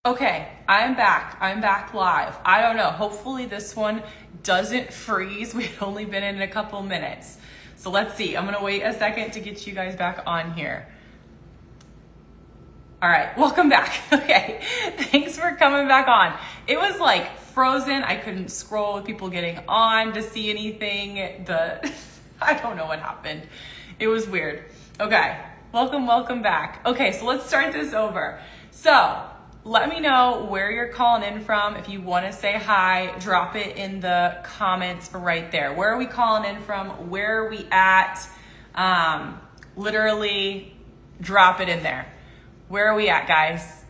Okay, I'm back. I'm back live. I don't know. Hopefully this one doesn't freeze. We've only been in a couple minutes. So let's see. I'm going to wait a second to get you guys back on here. All right, welcome back. Okay, thanks for coming back on. It was like frozen. I couldn't scroll with people getting on to see anything. I don't know what happened. It was weird. Okay, welcome back. Okay, so let's start this over. So let me know where you're calling in from. If you want to say hi, drop it in the comments right there. Where are we calling in from? Where are we at? Literally drop it in there. Where are we at, guys?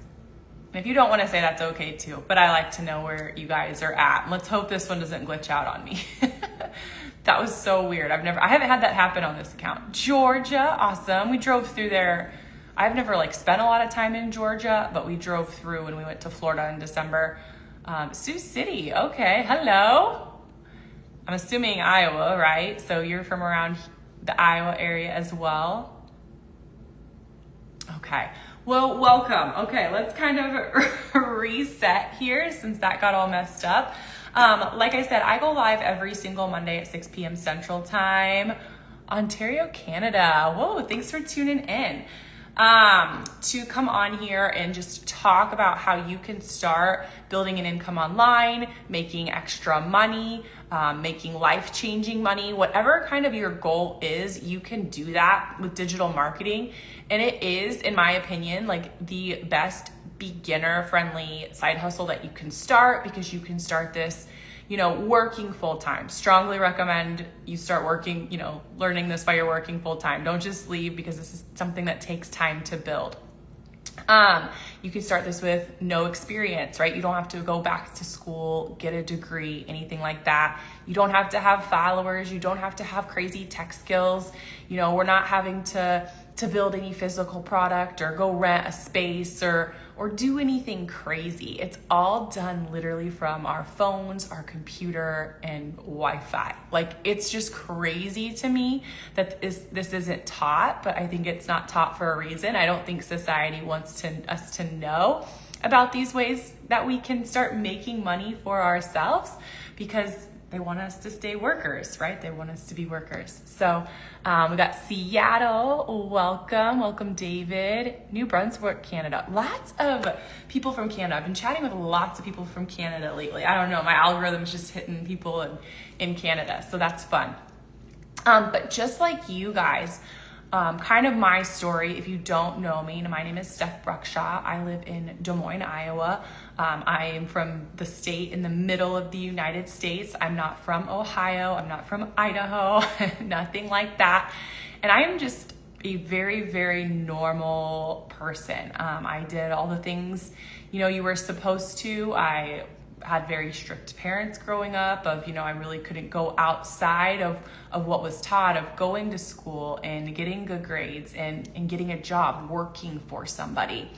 And if you don't want to say, that's okay too, but I like to know where you guys are at. Let's hope this one doesn't glitch out on me. That was so weird. I haven't had that happen on this account. Georgia, awesome. We drove through there. I've never spent a lot of time in Georgia, but we drove through when we went to Florida in December. Sioux City, okay, hello. I'm assuming Iowa, right? So you're from around the Iowa area as well. Okay, well, welcome. Okay, let's kind of reset here since that got all messed up. Like I said, I go live every single Monday at 6 p.m. Central Time, Ontario, Canada. Whoa, thanks for tuning in. To come on here and just talk about how you can start building an income online, making extra money, making life-changing money, whatever kind of your goal is, you can do that with digital marketing. And it is, in my opinion, the best beginner-friendly side hustle that you can start, because you can start this working full-time. Strongly recommend you start working, learning this while you're working full-time. Don't just leave, because this is something that takes time to build. You can start this with no experience, right? You don't have to go back to school, get a degree, anything like that. You don't have to have followers. You don't have to have crazy tech skills. We're not having to build any physical product or go rent a space or do anything crazy. It's all done literally from our phones, our computer, and Wi-Fi. It's just crazy to me that this isn't taught, but I think it's not taught for a reason. I don't think society wants us to know about these ways that we can start making money for ourselves, because they want us to stay workers, right? They want us to be workers. So we got Seattle, welcome David, New Brunswick, Canada. Lots of people from Canada. I've been chatting with lots of people from Canada lately. I don't know, my algorithm's just hitting people in Canada, so that's fun. But just like you guys, kind of my story, if you don't know me, my name is Steph Bruckshaw. I live in Des Moines, Iowa. I am from the state in the middle of the United States. I'm not from Ohio. I'm not from Idaho, nothing like that. And I am just a very, very normal person. I did all the things, you were supposed to. I had very strict parents growing up I really couldn't go outside of what was taught, of going to school and getting good grades and getting a job, working for somebody.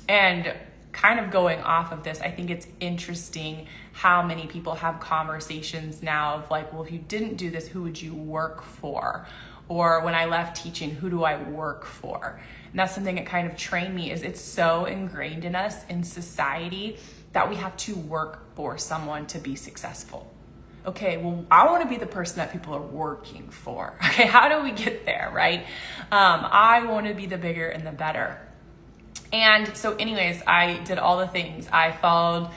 And kind of going off of this, I think it's interesting how many people have conversations now of well, if you didn't do this, who would you work for? Or when I left teaching, who do I work for? And that's something that kind of trained me, is it's so ingrained in us, in society, that we have to work for someone to be successful. Okay, well, I want to be the person that people are working for. Okay, how do we get there, right? I want to be the bigger and the better. And so anyways, I did all the things. I followed,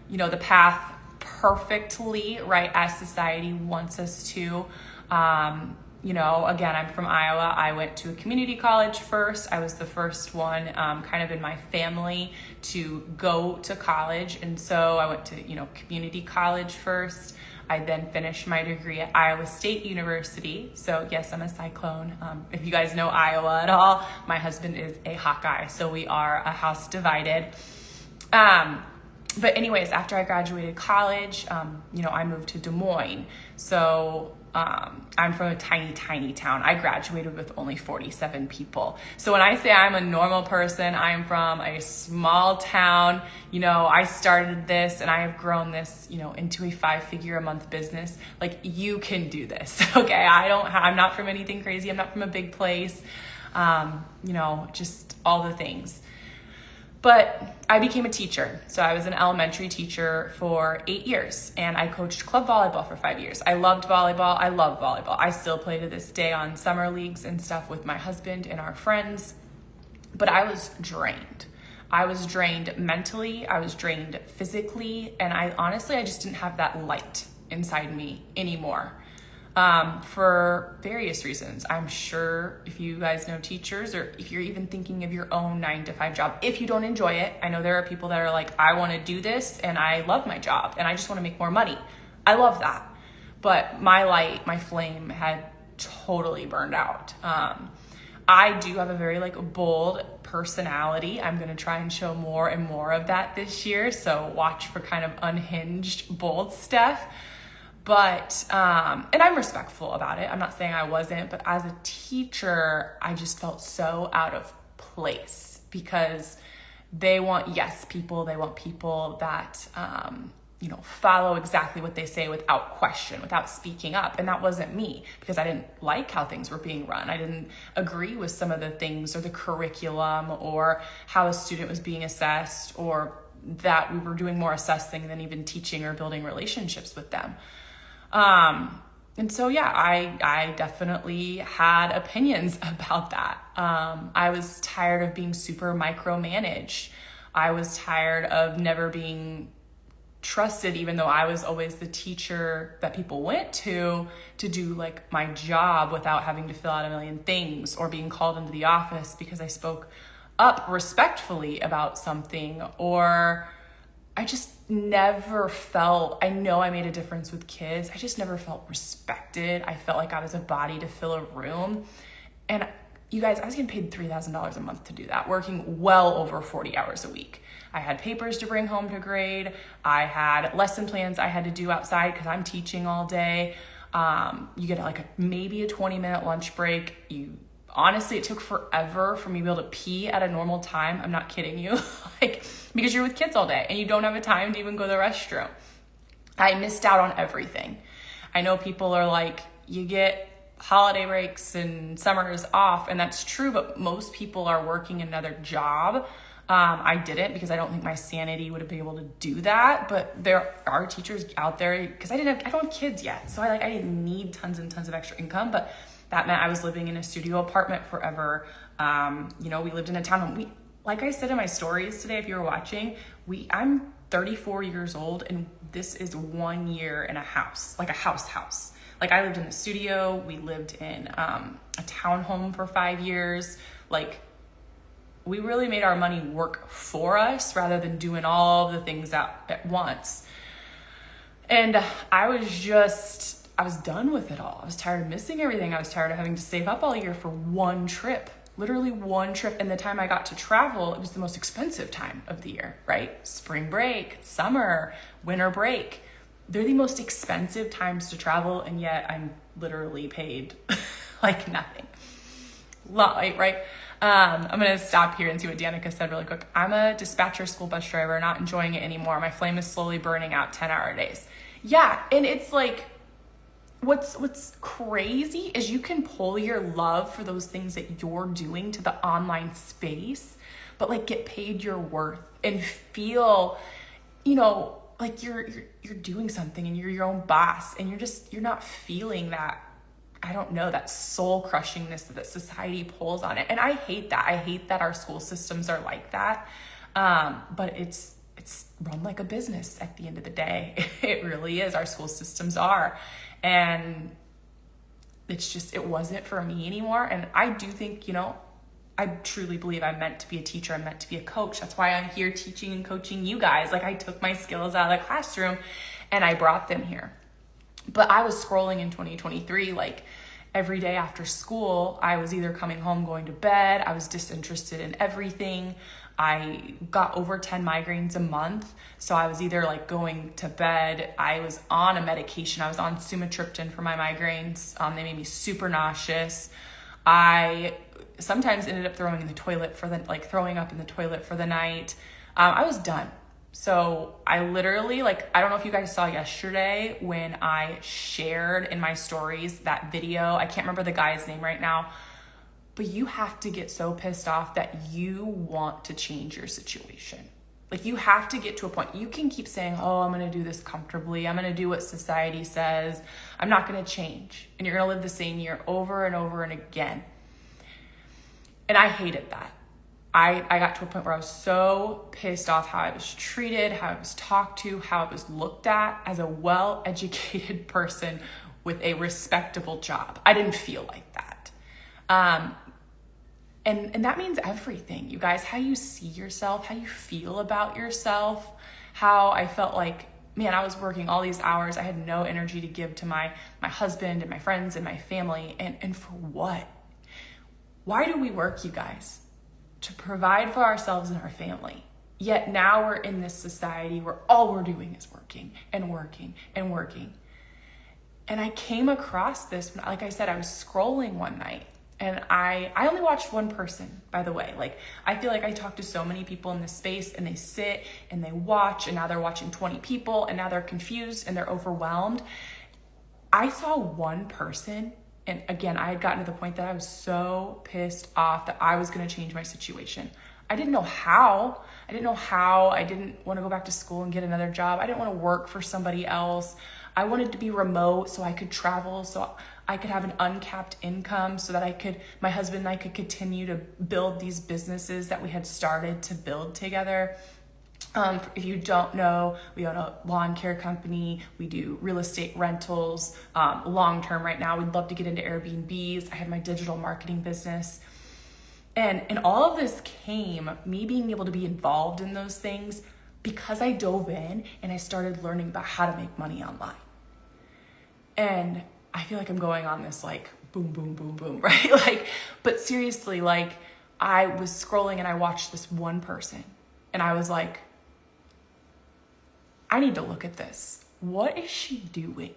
the path perfectly, right, as society wants us to. Again, I'm from Iowa. I went to a community college first. I was the first one kind of in my family to go to college. And so I went to, community college first. I then finished my degree at Iowa State University. So yes, I'm a Cyclone. If you guys know Iowa at all, my husband is a Hawkeye. So we are a house divided. But anyways, after I graduated college, I moved to Des Moines. So I'm from a tiny, tiny town. I graduated with only 47 people. So when I say I'm a normal person, I'm from a small town. I started this and I have grown this, into a 5-figure a month business. You can do this. Okay. I'm not from anything crazy. I'm not from a big place. Just all the things. But I became a teacher. So I was an elementary teacher for 8 years, and I coached club volleyball for 5 years. I loved volleyball. I love volleyball. I still play to this day on summer leagues and stuff with my husband and our friends. But I was drained. I was drained mentally. I was drained physically. And I just didn't have that light inside me anymore. For various reasons. I'm sure if you guys know teachers, or if you're even thinking of your own 9-to-5 job, if you don't enjoy it, I know there are people that are like, I want to do this and I love my job and I just want to make more money. I love that. But my light, my flame had totally burned out. I do have a very bold personality. I'm going to try and show more and more of that this year. So watch for kind of unhinged, bold stuff. But, and I'm respectful about it. I'm not saying I wasn't, but as a teacher, I just felt so out of place because they want yes people. They want people that, follow exactly what they say without question, without speaking up. And that wasn't me because I didn't like how things were being run. I didn't agree with some of the things or the curriculum or how a student was being assessed, or that we were doing more assessing than even teaching or building relationships with them. And so, yeah, I definitely had opinions about that. I was tired of being super micromanaged. I was tired of never being trusted, even though I was always the teacher that people went to do my job without having to fill out a million things or being called into the office because I spoke up respectfully about something, or I just never felt, I know I made a difference with kids. I just never felt respected. I felt like I was a body to fill a room. And you guys, I was getting paid $3,000 a month to do that, working well over 40 hours a week. I had papers to bring home to grade. I had lesson plans I had to do outside because I'm teaching all day. You get maybe a 20-minute lunch break. Honestly, it took forever for me to be able to pee at a normal time. I'm not kidding you. Because you're with kids all day and you don't have a time to even go to the restroom. I missed out on everything. I know people are like, you get holiday breaks and summers off, and that's true, but most people are working another job. I didn't because I don't think my sanity would have been able to do that, but there are teachers out there because I don't have kids yet. So I didn't need tons and tons of extra income, but that meant I was living in a studio apartment forever. We lived in a townhome. Like I said in my stories today, if you were watching, I'm 34 years old and this is 1 year in a house, like a house. I lived in a studio. We lived in a townhome for 5 years. We really made our money work for us rather than doing all the things at once. And I was done with it all. I was tired of missing everything. I was tired of having to save up all year for one trip. Literally one trip. And the time I got to travel, it was the most expensive time of the year, right? Spring break, summer, winter break. They're the most expensive times to travel, and yet I'm literally paid nothing. Right? I'm going to stop here and see what Danica said really quick. I'm a dispatcher school bus driver, not enjoying it anymore. My flame is slowly burning out 10-hour days. Yeah, and it's what's crazy is you can pull your love for those things that you're doing to the online space, but get paid your worth and feel, you're doing something and you're your own boss, and you're not feeling that, I don't know, that soul crushingness that society pulls on it. And I hate that. I hate that our school systems are like that. But it's run like a business at the end of the day. It really is. Our school systems are. And it wasn't for me anymore. And I do think, I truly believe I'm meant to be a teacher. I'm meant to be a coach. That's why I'm here teaching and coaching you guys. I took my skills out of the classroom and I brought them here. But I was scrolling in 2023, every day after school, I was either coming home, going to bed. I was disinterested in everything. I got over 10 migraines a month. So I was either going to bed. I was on a medication. I was on sumatriptan for my migraines. They made me super nauseous. I sometimes ended up throwing up in the toilet for the night. I was done. So I literally, I don't know if you guys saw yesterday when I shared in my stories that video. I can't remember the guy's name right now, but you have to get so pissed off that you want to change your situation. Like, you have to get to a point. You can keep saying, oh, I'm going to do this comfortably. I'm going to do what society says. I'm not going to change. And you're going to live the same year over and over and again. And I hated that. I got to a point where I was so pissed off how I was treated, how I was talked to, how I was looked at as a well-educated person with a respectable job. I didn't feel like that. And that means everything, you guys, how you see yourself, how you feel about yourself, how I felt like, man, I was working all these hours. I had no energy to give to my husband and my friends and my family. And for what? Why do we work, you guys? To provide for ourselves and our family. Yet now we're in this society where all we're doing is working and working and working. And I came across this, like I said, I was scrolling one night. And I only watched one person, by the way. Like, I feel like I talk to so many people in this space, and they sit and they watch, and now they're watching 20 people, and now they're confused and they're overwhelmed. I saw one person, and again, I had gotten to the point that I was so pissed off that I was going to change my situation. I didn't know how. I didn't want to go back to school and get another job. I didn't want to work for somebody else. I wanted to be remote so I could travel, so I could have an uncapped income, so that my husband and I could continue to build these businesses that we had started to build together. If you don't know, we own a lawn care company. We do real estate rentals, long-term right now. We'd love to get into Airbnbs. I have my digital marketing business. And all of this came, me being able to be involved in those things, because I dove in and I started learning about how to make money online. And I feel like I'm going on this like boom, boom, boom, boom, right? Like, but seriously, like, I was scrolling and I watched this one person and I was like, I need to look at this. What is she doing?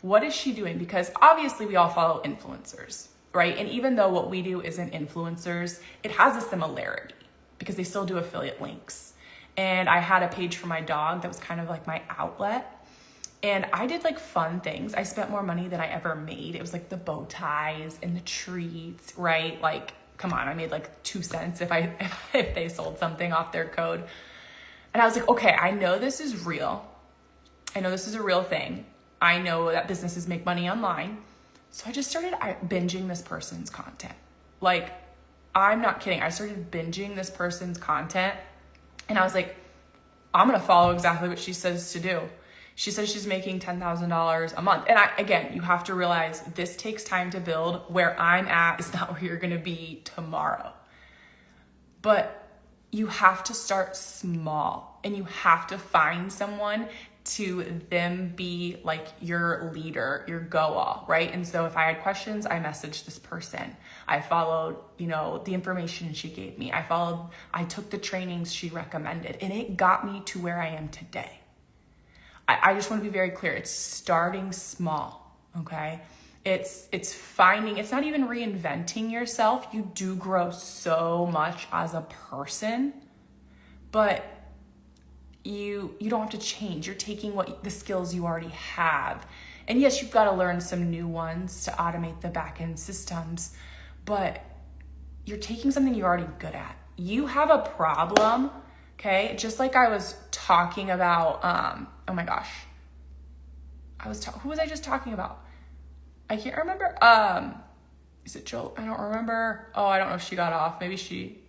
What is she doing? Because obviously we all follow influencers, right? And even though what we do isn't influencers, it has a similarity because they still do affiliate links. And I had a page for my dog that was kind of like my outlet. And I did like fun things. I spent more money than I ever made. It was like the bow ties and the treats, right? Like, come on, I made like 2 cents if they sold something off their code. And I was like, okay, I know this is real. I know this is a real thing. I know that businesses make money online. So I just started binging this person's content. Like, I'm not kidding. I started binging this person's content and I was like, I'm going to follow exactly what she says to do. She says she's making $10,000 a month. And again, you have to realize this takes time to build. Where I'm at is not where you're going to be tomorrow. But you have to start small and you have to find someone to them be like your leader, your go-all, right? And so if I had questions, I messaged this person. I followed, the information she gave me. I took the trainings she recommended, and it got me to where I am today. I just want to be very clear. It's starting small, okay? It's not even reinventing yourself. You do grow so much as a person, but you don't have to change. You're taking the skills you already have. And yes, you've got to learn some new ones to automate the back-end systems, but you're taking something you're already good at. You have a problem, okay? Just like I was talking about, oh my gosh. Who was I just talking about? I can't remember. Is it Jill? I don't remember. Oh, I don't know if she got off. Maybe she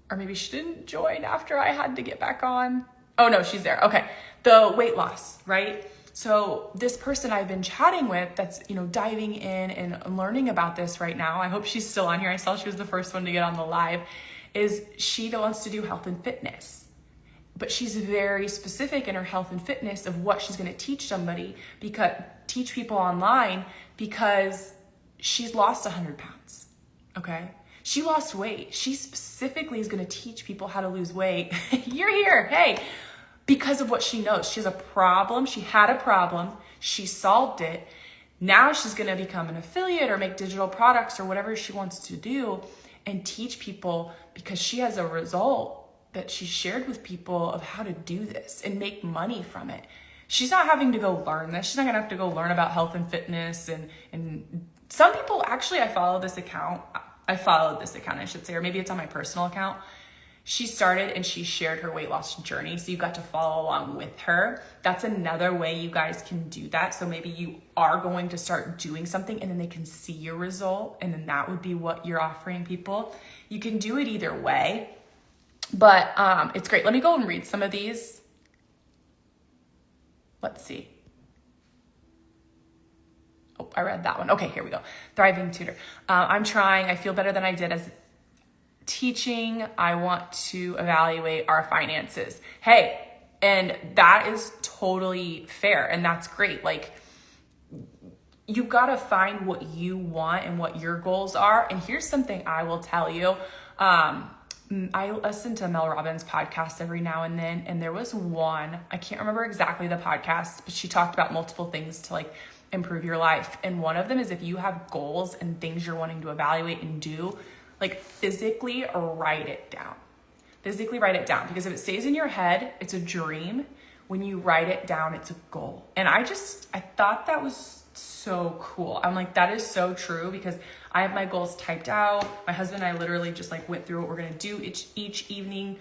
didn't join after I had to get back on. Oh no, she's there. Okay. The weight loss, right? So this person I've been chatting with that's, diving in and learning about this right now. I hope she's still on here. I saw she was the first one to get on the live. Is she that wants to do health and fitness. But she's very specific in her health and fitness of what she's going to teach people online, because she's lost 100 pounds. Okay. She lost weight. She specifically is going to teach people how to lose weight. You're here. Hey, because of what she knows. She has a problem. She had a problem. She solved it. Now she's going to become an affiliate or make digital products or whatever she wants to do and teach people, because she has a result that she shared with people of how to do this and make money from it. She's not having to go learn this. She's not going to have to go learn about health and fitness and some people, actually, I followed this account, I should say, or maybe it's on my personal account. She started and she shared her weight loss journey. So you got to follow along with her. That's another way you guys can do that. So maybe you are going to start doing something and then they can see your result. And then that would be what you're offering people. You can do it either way, but it's great. Let me go and read some of these. Let's see. Oh, I read that one. Okay, here we go. Thriving tutor. I'm trying. I feel better than I did as teaching. I want to evaluate our finances. Hey, and that is totally fair. And that's great. Like, you got to find what you want and what your goals are. And here's something I will tell you. I listen to Mel Robbins' podcast every now and then. And there was one, I can't remember exactly the podcast, but she talked about multiple things to like improve your life. And one of them is if you have goals and things you're wanting to evaluate and do, like physically write it down. Physically write it down, because if it stays in your head, it's a dream. When you write it down, it's a goal. And I thought that was so cool. I'm like, that is so true, because I have my goals typed out. My husband and I literally just like went through what we're gonna do each evening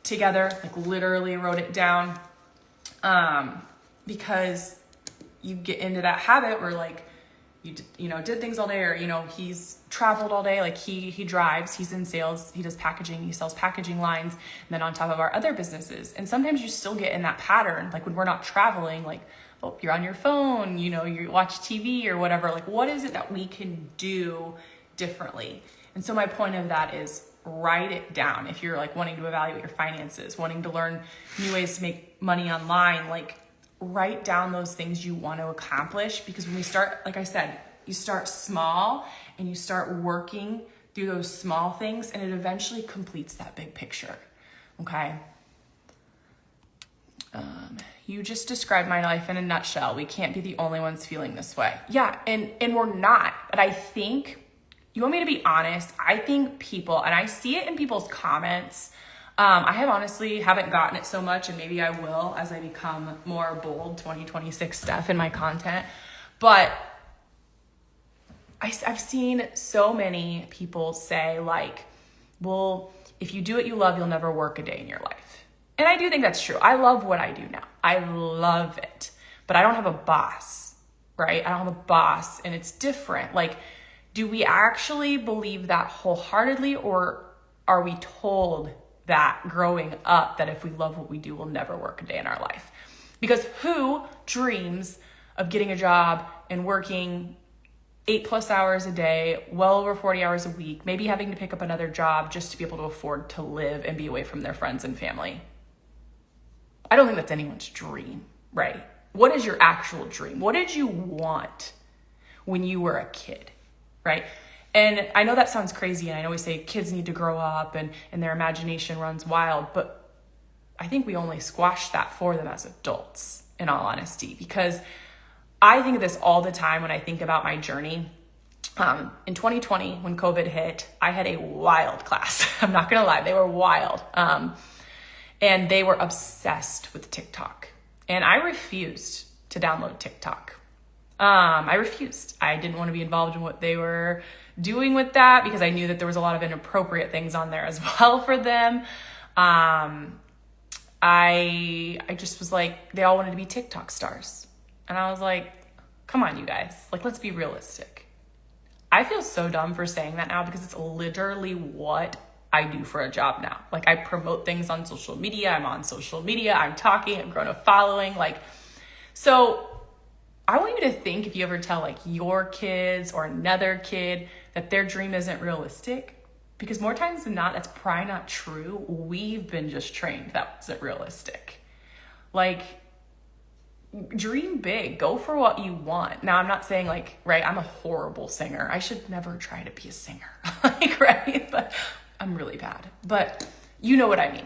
together, like literally wrote it down. Because you get into that habit where like, you know, did things all day, or, you know, he's traveled all day. Like he drives, he's in sales, he does packaging, he sells packaging lines, and then on top of our other businesses. And sometimes you still get in that pattern. Like when we're not traveling, like, oh, you're on your phone, you know, you watch TV or whatever. Like, what is it that we can do differently? And so my point of that is write it down. If you're like wanting to evaluate your finances, wanting to learn new ways to make money online, like, write down those things you want to accomplish, because when we start, like I said, you start small and you start working through those small things, and it eventually completes that big picture. Okay. You just described my life in a nutshell. We can't be the only ones feeling this way. Yeah. And we're not, but I think, you want me to be honest? I think people, and I see it in people's comments, I have honestly haven't gotten it so much, and maybe I will as I become more bold 2026 stuff in my content. But I've seen so many people say like, well, if you do what you love, you'll never work a day in your life. And I do think that's true. I love what I do now. I love it, but I don't have a boss, right? I don't have a boss, and it's different. Like, do we actually believe that wholeheartedly, or are we told that growing up that if we love what we do, we'll never work a day in our life? Because who dreams of getting a job and working 8+ hours a day, well over 40 hours a week, maybe having to pick up another job just to be able to afford to live and be away from their friends and family? I don't think that's anyone's dream, right? What is your actual dream? What did you want when you were a kid, right? And I know that sounds crazy, and I know we say kids need to grow up and their imagination runs wild, but I think we only squash that for them as adults, in all honesty, because I think of this all the time when I think about my journey. In 2020, when COVID hit, I had a wild class. I'm not gonna lie, they were wild. And they were obsessed with TikTok. And I refused to download TikTok. I refused. I didn't want to be involved in what they were doing with that, because I knew that there was a lot of inappropriate things on there as well for them. I just was like, they all wanted to be TikTok stars. And I was like, come on, you guys, like, let's be realistic. I feel so dumb for saying that now, because it's literally what I do for a job now. Like, I promote things on social media. I'm on social media. I'm talking. I've grown a following. Like, so I want you to think, if you ever tell like your kids or another kid that their dream isn't realistic, because more times than not, that's probably not true. We've been just trained that wasn't realistic. Like, dream big, go for what you want. Now, I'm not saying like, right, I'm a horrible singer. I should never try to be a singer, like, right? But I'm really bad, but you know what I mean.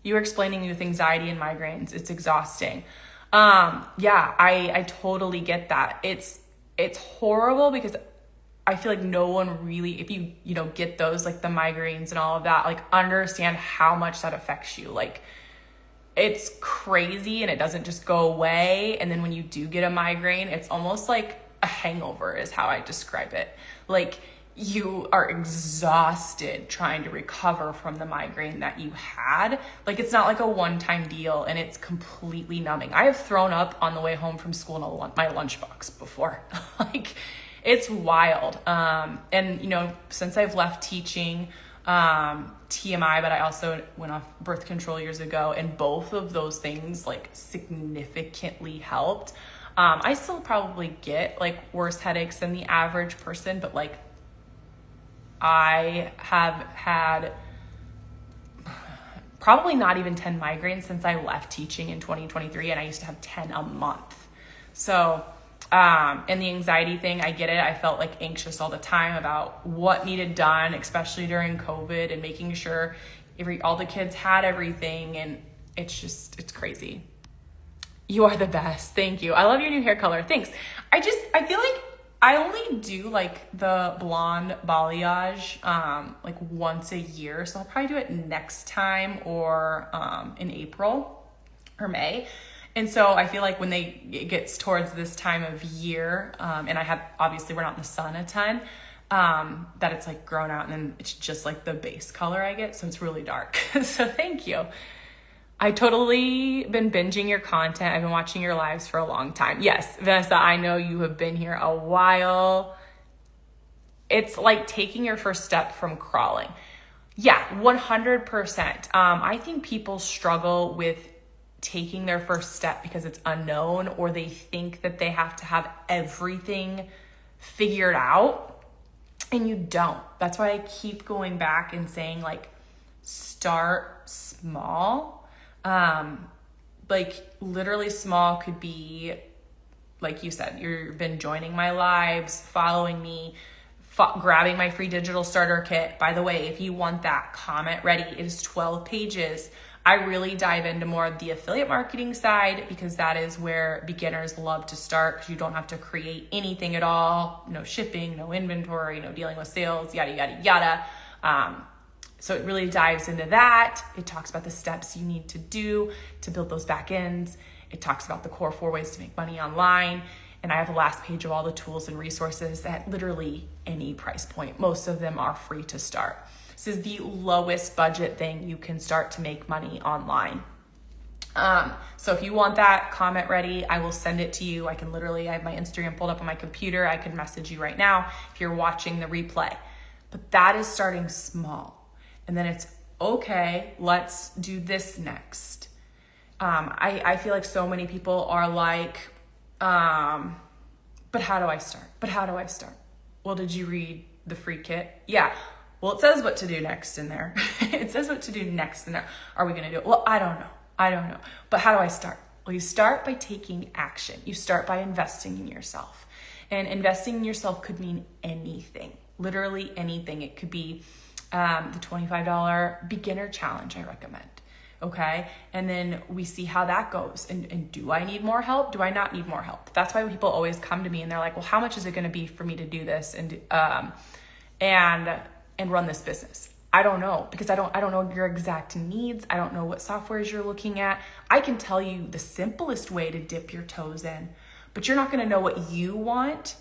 You were explaining me with anxiety and migraines. It's exhausting. Yeah, I totally get that. It's horrible, because I feel like no one really, if you get those, like the migraines and all of that, like, understand how much that affects you. Like, it's crazy and it doesn't just go away. And then when you do get a migraine, it's almost like a hangover is how I describe it. Like you are exhausted trying to recover from the migraine that you had. Like it's not like a one-time deal and it's completely numbing. I have thrown up on the way home from school in my lunchbox before. Like it's wild. And you know, since I've left teaching, TMI, but I also went off birth control years ago, and both of those things like significantly helped. I still probably get like worse headaches than the average person, but like I have had probably not even 10 migraines since I left teaching in 2023, and I used to have 10 a month. So, and the anxiety thing, I get it. I felt like anxious all the time about what needed done, especially during COVID, and making sure all the kids had everything. And it's crazy. You are the best. Thank you. I love your new hair color. Thanks. I feel like I only do like the blonde balayage, like once a year. So I'll probably do it next time or, in April or May. And so I feel like when it gets towards this time of year, and obviously we're not in the sun a ton, that it's like grown out and then it's just like the base color I get. So it's really dark. So thank you. I totally been binging your content. I've been watching your lives for a long time. Yes, Vanessa, I know you have been here a while. It's like taking your first step from crawling. Yeah, 100%. I think people struggle with taking their first step because it's unknown, or they think that they have to have everything figured out, and you don't. That's why I keep going back and saying like, start small. Like literally small could be, like you said, you've been joining my lives, following me, grabbing my free digital starter kit. By the way, if you want that, comment ready. It is 12 pages. I really dive into more of the affiliate marketing side because that is where beginners love to start, because you don't have to create anything at all. No shipping, no inventory, no dealing with sales, yada, yada, yada. So it really dives into that. It talks about the steps you need to do to build those back ends. It talks about the core 4 ways to make money online. And I have the last page of all the tools and resources at literally any price point. Most of them are free to start. This is the lowest budget thing you can start to make money online. So if you want that, comment ready. I will send it to you. I have my Instagram pulled up on my computer. I can message you right now if you're watching the replay. But that is starting small. And then it's okay, let's do this next. I feel like so many people are like, but how do I start? But how do I start? Well, did you read the free kit? Yeah. Well, it says what to do next in there. It says what to do next in there. Are we going to do it? Well, I don't know. But how do I start? Well, you start by taking action. You start by investing in yourself. And investing in yourself could mean anything, literally anything. It could be the $25 beginner challenge I recommend. Okay. And then we see how that goes. And do I need more help? Do I not need more help? That's why people always come to me and they're like, well, how much is it going to be for me to do this and run this business? I don't know, because I don't know your exact needs. I don't know what softwares you're looking at. I can tell you the simplest way to dip your toes in, but you're not going to know what you want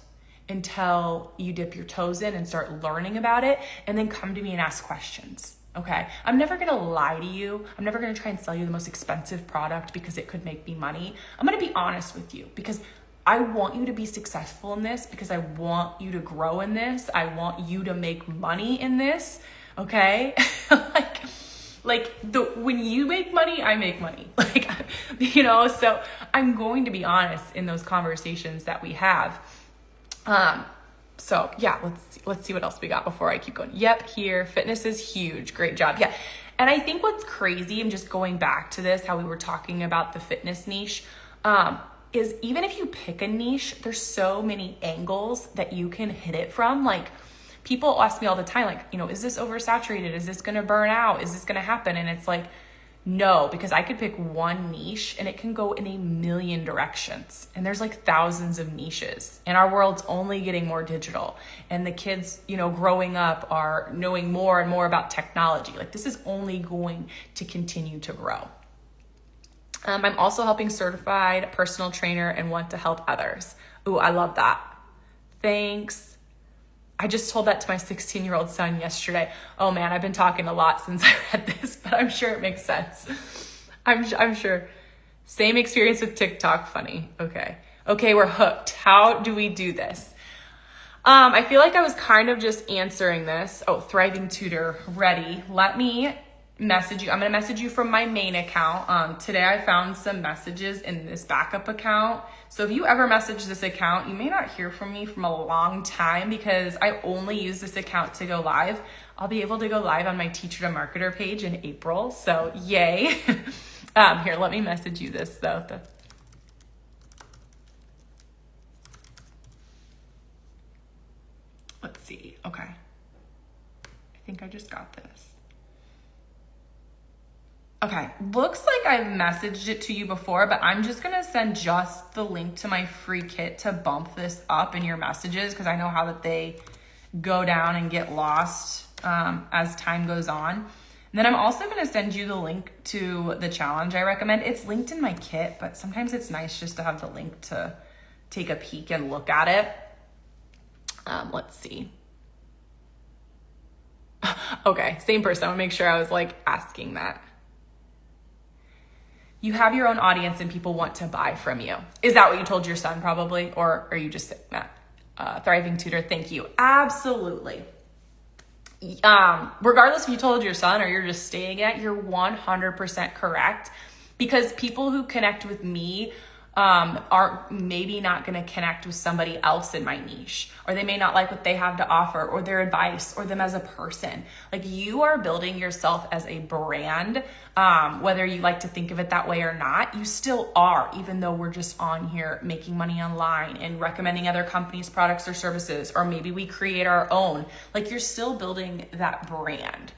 until you dip your toes in and start learning about it, and then come to me and ask questions. Okay. I'm never going to lie to you. I'm never going to try and sell you the most expensive product because it could make me money. I'm going to be honest with you because I want you to be successful in this, because I want you to grow in this. I want you to make money in this. Okay. When you make money, I make money. So I'm going to be honest in those conversations that we have. So yeah, let's see what else we got before I keep going. Yep, here, fitness is huge. Great job. Yeah. And I think what's crazy, and just going back to this, how we were talking about the fitness niche, is even if you pick a niche, there's so many angles that you can hit it from. Like, people ask me all the time, like, is this oversaturated? Is this going to burn out? Is this going to happen? And it's like, no, because I could pick one niche and it can go in a million directions. And there's like thousands of niches, and our world's only getting more digital. And the kids, growing up are knowing more and more about technology. Like, this is only going to continue to grow. I'm also helping certified personal trainer and want to help others. Ooh, I love that. Thanks. I just told that to my 16-year-old son yesterday. Oh man, I've been talking a lot since I read this, but I'm sure it makes sense. I'm sure. Same experience with TikTok, funny. Okay, we're hooked. How do we do this? I feel like I was kind of just answering this. Oh, Thriving Tutor, ready. Let me message you. I'm going to message you from my main account. Today I found some messages in this backup account. So if you ever message this account, you may not hear from me from a long time because I only use this account to go live. I'll be able to go live on my Teacher to Marketer page in April. So yay. Here, let me message you this though. Let's see. Okay. I think I just got this. Okay, looks like I've messaged it to you before, but I'm just gonna send just the link to my free kit to bump this up in your messages because I know how that they go down and get lost as time goes on. And then I'm also gonna send you the link to the challenge I recommend. It's linked in my kit, but sometimes it's nice just to have the link to take a peek and look at it. Let's see. Okay, same person. I wanna make sure I was like asking that. You have your own audience and people want to buy from you. Is that what you told your son probably? Or are you just saying that? Thriving Tutor, thank you. Absolutely. Regardless if you told your son or you're just stating it, you're 100% correct. Because people who connect with me are maybe not going to connect with somebody else in my niche, or they may not like what they have to offer or their advice or them as a person. Like, you are building yourself as a brand, whether you like to think of it that way or not. You still are, even though we're just on here making money online and recommending other companies' products or services, or maybe we create our own. Like, you're still building that brand.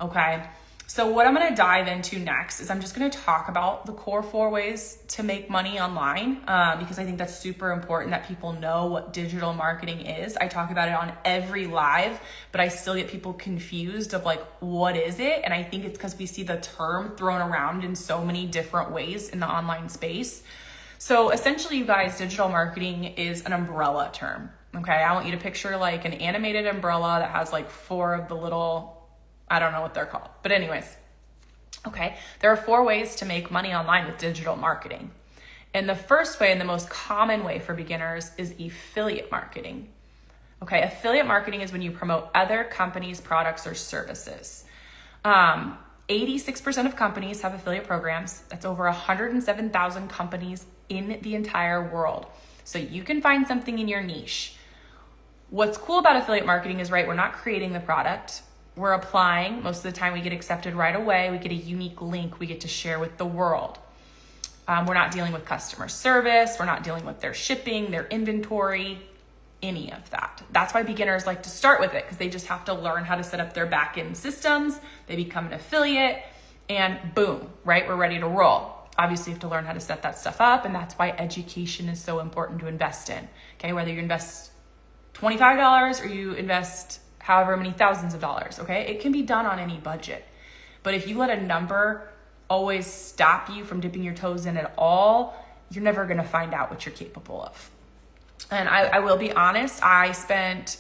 Okay. So what I'm going to dive into next is I'm just going to talk about the core 4 ways to make money online, because I think that's super important that people know what digital marketing is. I talk about it on every live, but I still get people confused of like, what is it? And I think it's because we see the term thrown around in so many different ways in the online space. So essentially, you guys, digital marketing is an umbrella term. Okay. I want you to picture like an animated umbrella that has like 4 of the little, I don't know what they're called, but anyways, okay, there are 4 ways to make money online with digital marketing. And the first way and the most common way for beginners is affiliate marketing. Okay, affiliate marketing is when you promote other companies' products or services. 86% of companies have affiliate programs. That's over 107,000 companies in the entire world. So you can find something in your niche. What's cool about affiliate marketing is, right, we're not creating the product. We're applying. Most of the time we get accepted right away. We get a unique link we get to share with the world. We're not dealing with customer service. We're not dealing with their shipping, their inventory, any of that. That's why beginners like to start with it, because they just have to learn how to set up their back-end systems. They become an affiliate and boom, right? We're ready to roll. Obviously, you have to learn how to set that stuff up, and that's why education is so important to invest in. Okay, whether you invest $25 or you invest however many thousands of dollars, okay? It can be done on any budget. But if you let a number always stop you from dipping your toes in at all, you're never gonna find out what you're capable of. And I will be honest, I spent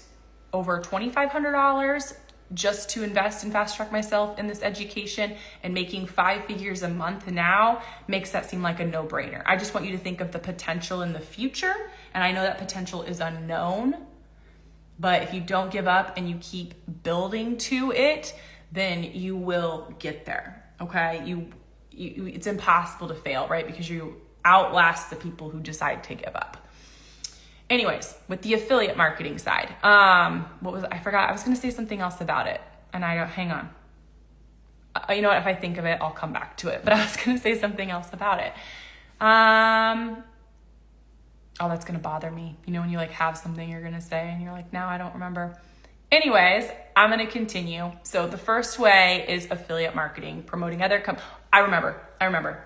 over $2,500 just to invest and fast track myself in this education, and making 5 figures a month now makes that seem like a no-brainer. I just want you to think of the potential in the future, and I know that potential is unknown. But if you don't give up and you keep building to it, then you will get there, okay? It's impossible to fail, right? Because you outlast the people who decide to give up. Anyways, with the affiliate marketing side, I forgot. I was going to say something else about it, and hang on. You know what? If I think of it, I'll come back to it. But I was going to say something else about it. Oh, that's going to bother me. You know, when you like have something you're going to say and you're like, now I don't remember. Anyways, I'm going to continue. So the first way is affiliate marketing, promoting other I remember.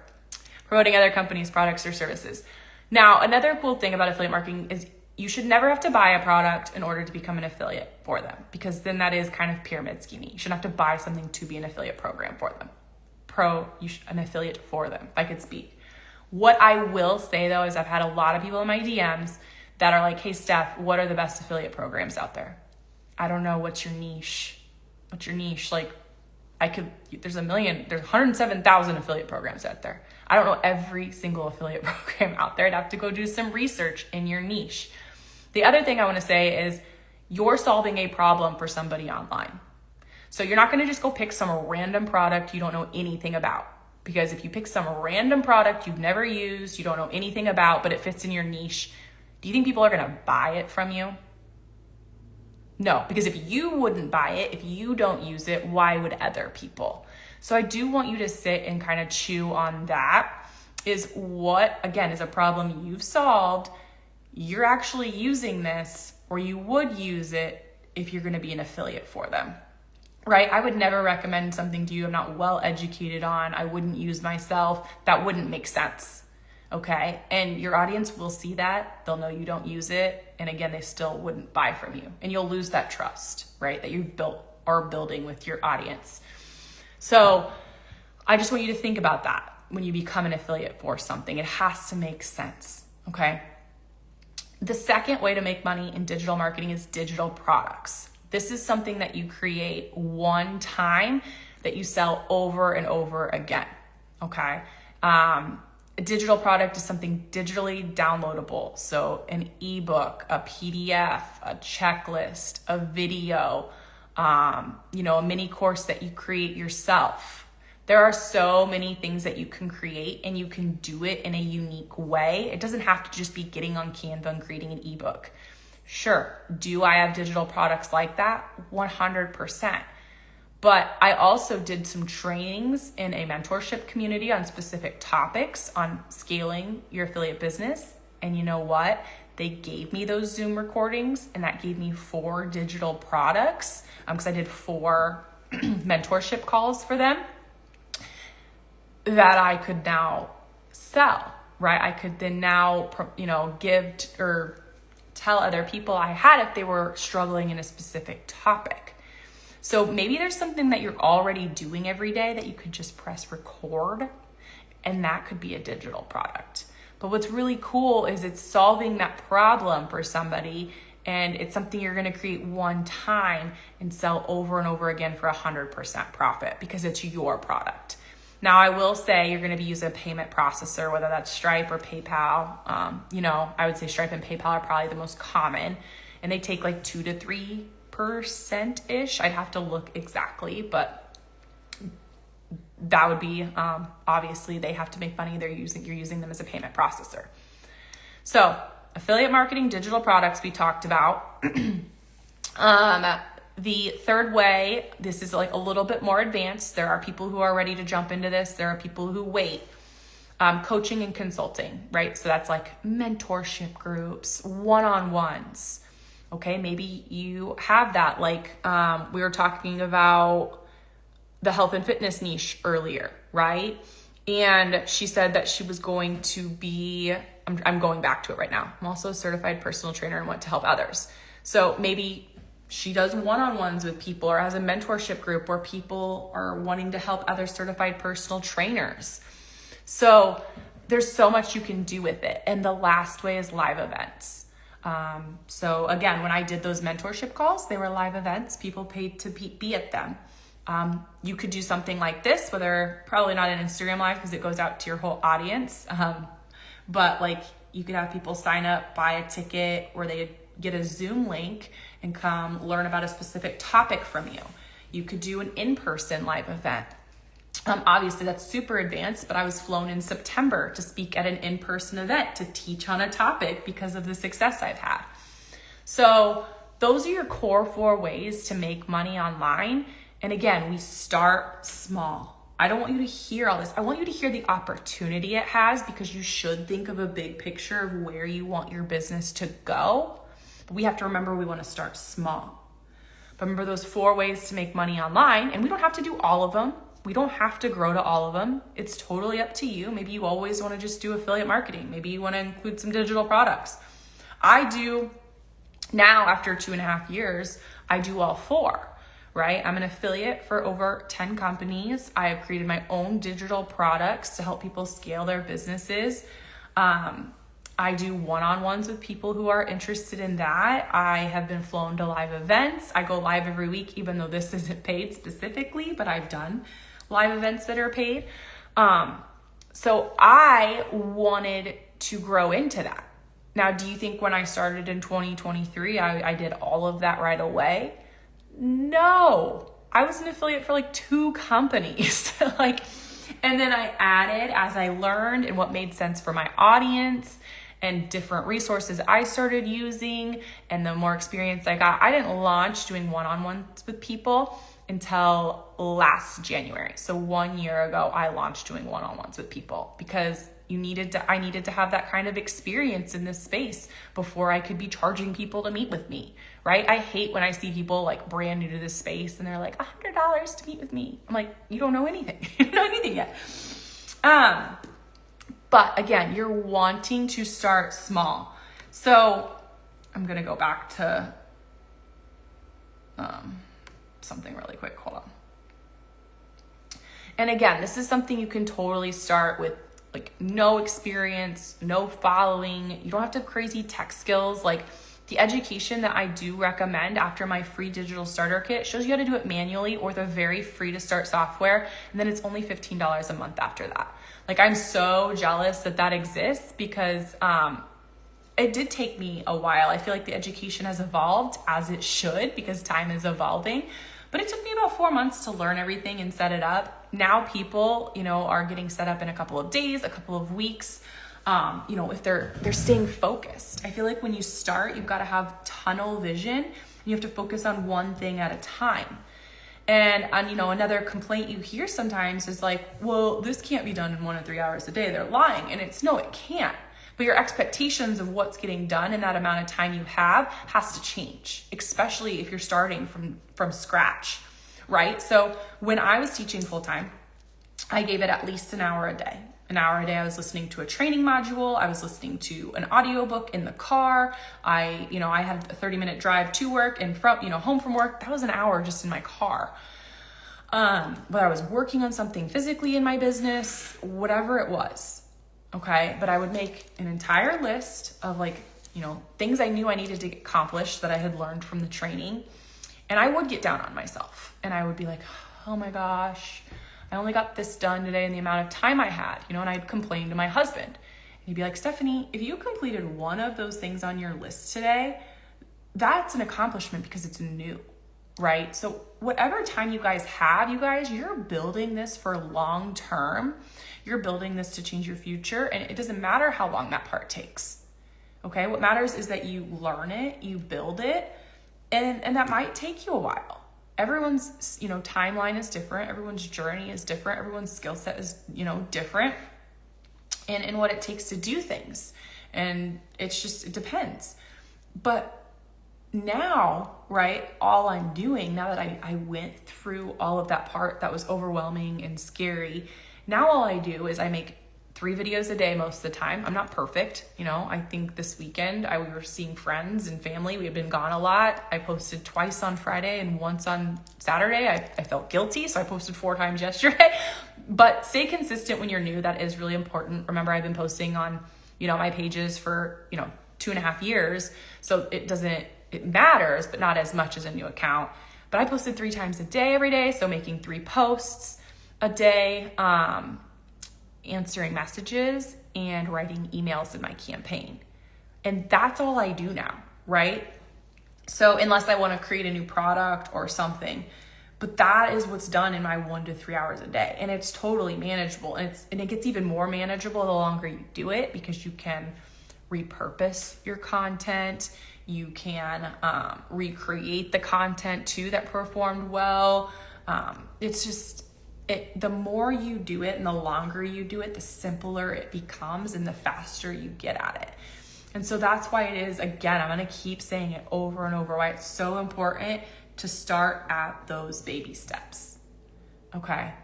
Promoting other companies' products or services. Now, another cool thing about affiliate marketing is you should never have to buy a product in order to become an affiliate for them, because then that is kind of pyramid scheming. You shouldn't have to buy something to be an affiliate program for them. an affiliate for them, if I could speak. What I will say though is I've had a lot of people in my DMs that are like, hey Steph, what are the best affiliate programs out there? I don't know, what's your niche? Like there's 107,000 affiliate programs out there. I don't know every single affiliate program out there. I'd have to go do some research in your niche. The other thing I want to say is you're solving a problem for somebody online. So you're not going to just go pick some random product you don't know anything about. Because if you pick some random product you've never used, you don't know anything about, but it fits in your niche, do you think people are going to buy it from you? No, because if you wouldn't buy it, if you don't use it, why would other people? So I do want you to sit and kind of chew on that. Is what, again, is a problem you've solved. You're actually using this, or you would use it if you're going to be an affiliate for them, right? I would never recommend something to you I'm not well educated on. I wouldn't use myself. That wouldn't make sense. Okay. And your audience will see that. They'll know you don't use it. And again, they still wouldn't buy from you. And you'll lose that trust, right? That you've built or building with your audience. So I just want you to think about that when you become an affiliate for something. It has to make sense. Okay. The second way to make money in digital marketing is digital products. This is something that you create one time that you sell over and over again. Okay. A digital product is something digitally downloadable. So an ebook, a PDF, a checklist, a video, a mini course that you create yourself. There are so many things that you can create, and you can do it in a unique way. It doesn't have to just be getting on Canva and creating an ebook. Sure, do I have digital products like that? 100%. But I also did some trainings in a mentorship community on specific topics on scaling your affiliate business. And you know what? They gave me those Zoom recordings, and that gave me 4 digital products because I did 4 mentorship calls for them that I could now sell, right? I could then now, give or tell other people I had if they were struggling in a specific topic. So maybe there's something that you're already doing every day that you could just press record, and that could be a digital product. But what's really cool is it's solving that problem for somebody, and it's something you're going to create one time and sell over and over again for 100% profit because it's your product. Now, I will say you're going to be using a payment processor, whether that's Stripe or PayPal. I would say Stripe and PayPal are probably the most common, and they take like 2 to 3%-ish. I'd have to look exactly, but that would be, obviously they have to make money. You're using them as a payment processor. So affiliate marketing, digital products we talked about. The third way, this is like a little bit more advanced. There are people who are ready to jump into this. There are people who wait. Coaching and consulting, right? So that's like mentorship groups, one-on-ones. Okay, maybe you have that. Like we were talking about the health and fitness niche earlier, right? And she said that she was going to be, I'm going back to it right now. I'm also a certified personal trainer and want to help others. So maybe she does one-on-ones with people or has a mentorship group where people are wanting to help other certified personal trainers. So there's so much you can do with it. And the last way is live events. So again, when I did those mentorship calls, they were live events. People paid to be at them. You could do something like this, whether probably not an Instagram live because it goes out to your whole audience. But like you could have people sign up, buy a ticket, or they get a Zoom link and come learn about a specific topic from you. You could do an in-person live event. Obviously that's super advanced, but I was flown in September to speak at an in-person event to teach on a topic because of the success I've had. So those are your core 4 ways to make money online. And again, we start small. I don't want you to hear all this. I want you to hear the opportunity it has because you should think of a big picture of where you want your business to go. But we have to remember we want to start small. But remember those 4 ways to make money online, and we don't have to do all of them. We don't have to grow to all of them. It's totally up to you. Maybe you always want to just do affiliate marketing. Maybe you want to include some digital products. I do now, after 2.5 years, I do all 4, right? I'm an affiliate for over 10 companies. I have created my own digital products to help people scale their businesses. I do one-on-ones with people who are interested in that. I have been flown to live events. I go live every week, even though this isn't paid specifically, but I've done live events that are paid. So I wanted to grow into that. Now, do you think when I started in 2023, I did all of that right away? No, I was an affiliate for like 2 companies. And then I added as I learned and what made sense for my audience and different resources I started using, and the more experience I got. I didn't launch doing one-on-ones with people until last January. So 1 year ago, I launched doing one-on-ones with people because I needed to have that kind of experience in this space before I could be charging people to meet with me, right? I hate when I see people like brand new to this space and they're like $100 to meet with me. I'm like, you don't know anything. You don't know anything yet. But again, you're wanting to start small. So I'm going to go back to something really quick. Hold on. And again, this is something you can totally start with, like no experience, no following. You don't have to have crazy tech skills. Like the education that I do recommend after my free digital starter kit shows you how to do it manually or the very free to start software. And then it's only $15 a month after that. Like I'm so jealous that exists because it did take me a while. I feel like the education has evolved as it should because time is evolving. But it took me about 4 months to learn everything and set it up. Now people, are getting set up in a couple of days, a couple of weeks. If they're staying focused. I feel like when you start, you've got to have tunnel vision. You have to focus on one thing at a time. And another complaint you hear sometimes is like, well, this can't be done in 1 to 3 hours a day. They're lying. And no, it can't. But your expectations of what's getting done in that amount of time you have has to change, especially if you're starting from scratch, right? So when I was teaching full-time, I gave it at least an hour a day. An hour a day, I was listening to a training module. I was listening to an audiobook in the car. I had a 30-minute drive to work and home from work. That was an hour just in my car. But I was working on something physically in my business, whatever it was. Okay. But I would make an entire list of things I knew I needed to accomplish that I had learned from the training. And I would get down on myself and I would be like, oh my gosh, I only got this done today in the amount of time I had, and I'd complain to my husband. And he'd be like, Stephanie, if you completed one of those things on your list today, that's an accomplishment because it's new, right? So whatever time you guys have, you're building this for long term. You're building this to change your future, and it doesn't matter how long that part takes, okay? What matters is that you learn it, you build it, and that might take you a while. Everyone's, timeline is different. Everyone's journey is different. Everyone's skill set is, different and what it takes to do things. And it depends. But now, right, all I'm doing now that I went through all of that part that was overwhelming and scary, now all I do is I make 3 videos a day most of the time. I'm not perfect. I think this weekend we were seeing friends and family. We had been gone a lot. I posted twice on Friday and once on Saturday. I felt guilty, so I posted 4 times yesterday. But stay consistent when you're new. That is really important. Remember, I've been posting on, my pages for, 2.5 years. So it matters, but not as much as a new account. But I posted 3 times a day every day. So making 3 posts a day, answering messages and writing emails in my campaign. And that's all I do now, right? So unless I want to create a new product or something, but that is what's done in my 1 to 3 hours a day. And it's totally manageable. And it gets even more manageable the longer you do it because you can repurpose your content. You can recreate the content too that performed well. The more you do it and the longer you do it, the simpler it becomes and the faster you get at it. And so that's why it is, again, I'm going to keep saying it over and over, why it's so important to start at those baby steps. Okay.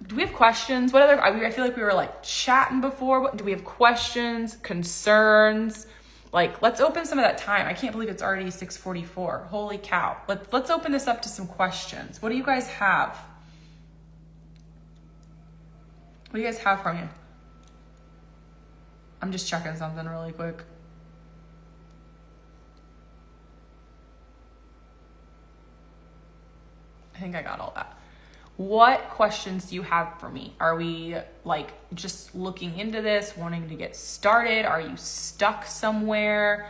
Do we have questions? I feel like we were chatting before. Do we have questions, concerns? Like, let's open some of that time. I can't believe it's already 6:44. Holy cow. Let's open this up to some questions. What do you guys have? What do you guys have for me? I'm just checking something really quick. I think I got all that. What questions do you have for me? Are we like just looking into this, wanting to get started? Are you stuck somewhere?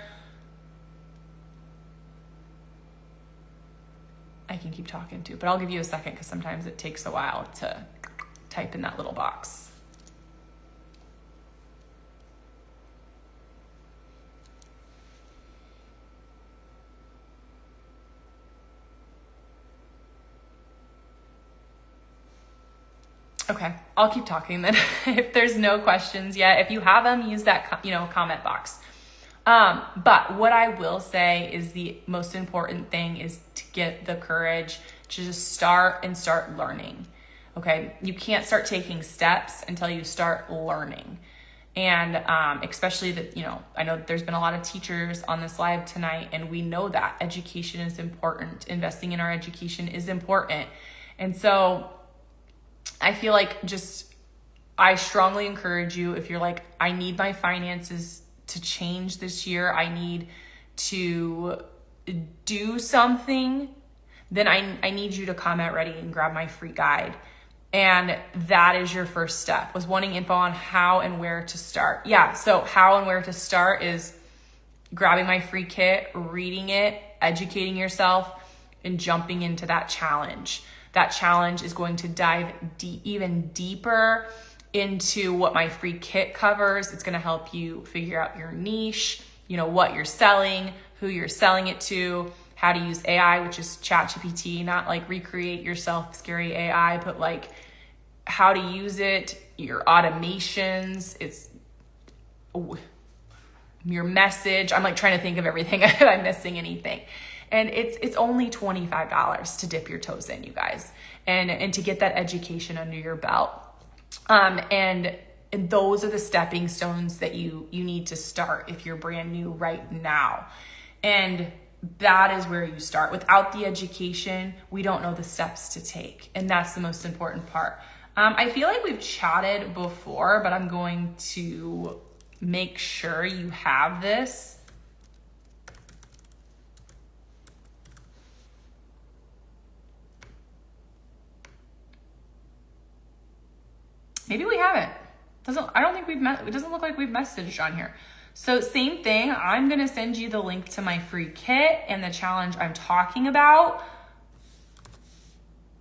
I can keep talking too, but I'll give you a second because sometimes it takes a while to type in that little box. Okay, I'll keep talking then. If there's no questions yet, if you have them, use that comment box. But what I will say is the most important thing is to get the courage to just start learning. Okay, you can't start taking steps until you start learning. And especially that, I know there's been a lot of teachers on this live tonight, and we know that education is important. Investing in our education is important. And so I feel like I strongly encourage you, if you're like, I need my finances to change this year, I need to do something, then I need you to comment ready and grab my free guide. And that is your first step, was wanting info on how and where to start. Yeah, so how and where to start is grabbing my free kit, reading it, educating yourself, and jumping into that challenge. That challenge is going to dive even deeper into what my free kit covers. It's going to help you figure out your niche, what you're selling, who you're selling it to, how to use AI, which is ChatGPT, not like recreate yourself scary AI, but like how to use it, your automations, it's your message. I'm like trying to think of everything if I'm missing anything. And it's only $25 to dip your toes in, you guys, and to get that education under your belt. And those are the stepping stones that you need to start if you're brand new right now. And that is where you start. Without the education, we don't know the steps to take. And that's the most important part. I feel like we've chatted before, but I'm going to make sure you have this. Maybe we haven't. It doesn't look like we've messaged on here. So same thing, I'm gonna send you the link to my free kit and the challenge I'm talking about.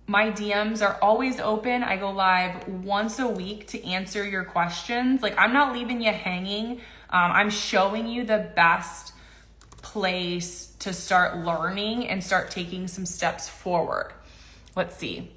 My DMs are always open. I go live once a week to answer your questions. Like, I'm not leaving you hanging. I'm showing you the best place to start learning and start taking some steps forward. Let's see.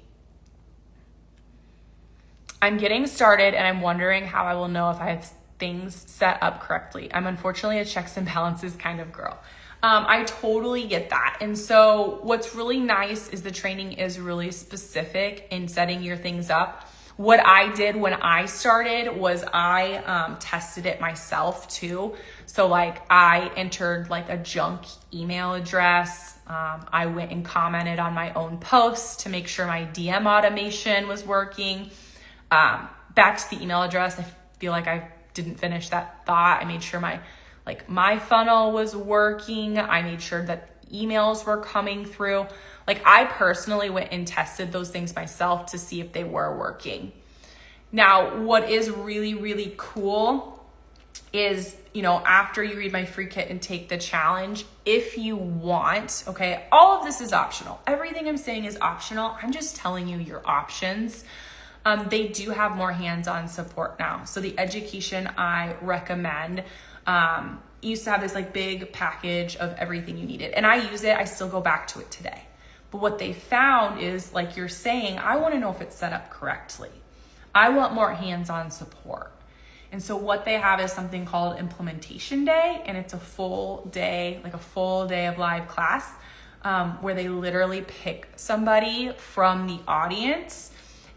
I'm getting started and I'm wondering how I will know if I have things set up correctly. I'm unfortunately a checks and balances kind of girl. I totally get that. And so what's really nice is the training is really specific in setting your things up. What I did when I started was I tested it myself too. So like I entered like a junk email address. I went and commented on my own posts to make sure my DM automation was working. Back to the email address, I feel like I didn't finish that thought. I made sure my funnel was working. I made sure that emails were coming through. Like, I personally went and tested those things myself to see if they were working. Now, what is really, really cool is, after you read my free kit and take the challenge, if you want, okay, all of this is optional. Everything I'm saying is optional. I'm just telling you your options. They do have more hands-on support now. So the education I recommend, used to have this like big package of everything you needed. And I use it, I still go back to it today. But what they found is, like you're saying, I wanna know if it's set up correctly. I want more hands-on support. And so what they have is something called Implementation Day, and it's a full day of live class, where they literally pick somebody from the audience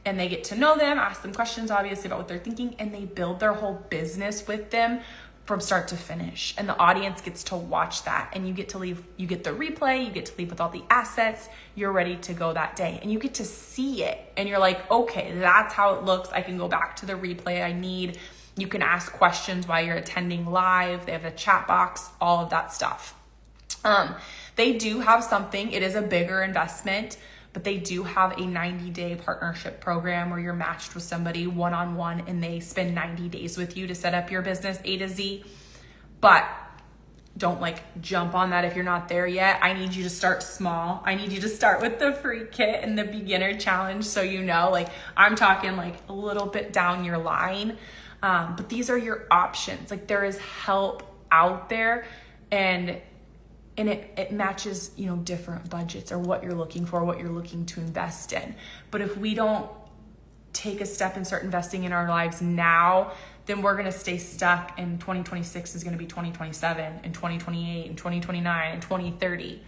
and they get to know them, ask them questions obviously about what they're thinking, and they build their whole business with them from start to finish, and the audience gets to watch that, and you get the replay, you get to leave with all the assets, you're ready to go that day, and you get to see it, and you're like, okay, that's how it looks. I can go back to the replay I need. You can ask questions while you're attending live. They have a chat box, all of that stuff. They do have something, it is a bigger investment, but they do have a 90-day partnership program where you're matched with somebody one-on-one, and they spend 90 days with you to set up your business A to Z. But don't jump on that if you're not there yet. I need you to start small. I need you to start with the free kit and the beginner challenge. So, I'm talking a little bit down your line. But these are your options. There is help out there, and it matches, different budgets or what you're looking for, what you're looking to invest in. But if we don't take a step and start investing in our lives now, then we're going to stay stuck, and 2026 is going to be 2027 and 2028 and 2029 and 2030. And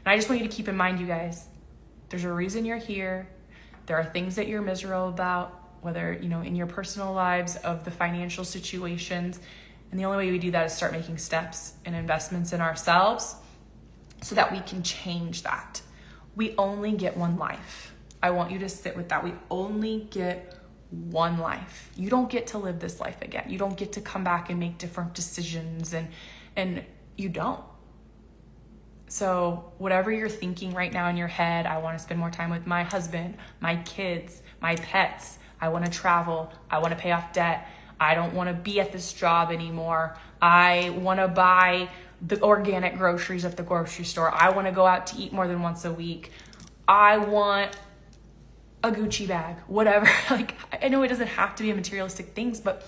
I just want you to keep in mind, you guys, there's a reason you're here. There are things that you're miserable about, whether, in your personal lives, of the financial situations. And the only way we do that is start making steps and investments in ourselves so that we can change that. We only get one life. I want you to sit with that. We only get one life. You don't get to live this life again. You don't get to come back and make different decisions, and you don't. So whatever you're thinking right now in your head, I want to spend more time with my husband, my kids, my pets. I want to travel. I want to pay off debt. I don't want to be at this job anymore. I want to buy the organic groceries at the grocery store. I want to go out to eat more than once a week. I want a Gucci bag, whatever. I know it doesn't have to be a materialistic things, but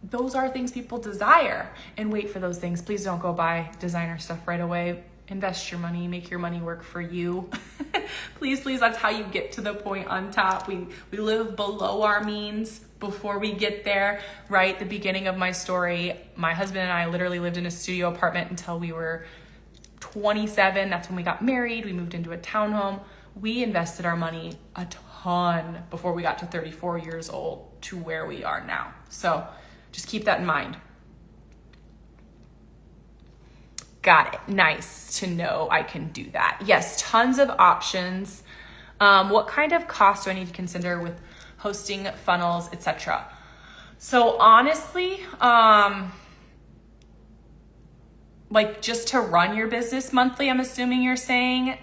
those are things people desire, and wait for those things. Please don't go buy designer stuff right away. Invest your money, make your money work for you. Please, that's how you get to the point on top. We live below our means before we get there, right? The beginning of my story, my husband and I literally lived in a studio apartment until we were 27. That's when we got married. We moved into a townhome. We invested our money a ton before we got to 34 years old to where we are now. So just keep that in mind. Got it. Nice to know I can do that. Yes, tons of options. What kind of cost do I need to consider with hosting funnels, etc.? So honestly, just to run your business monthly, I'm assuming you're saying,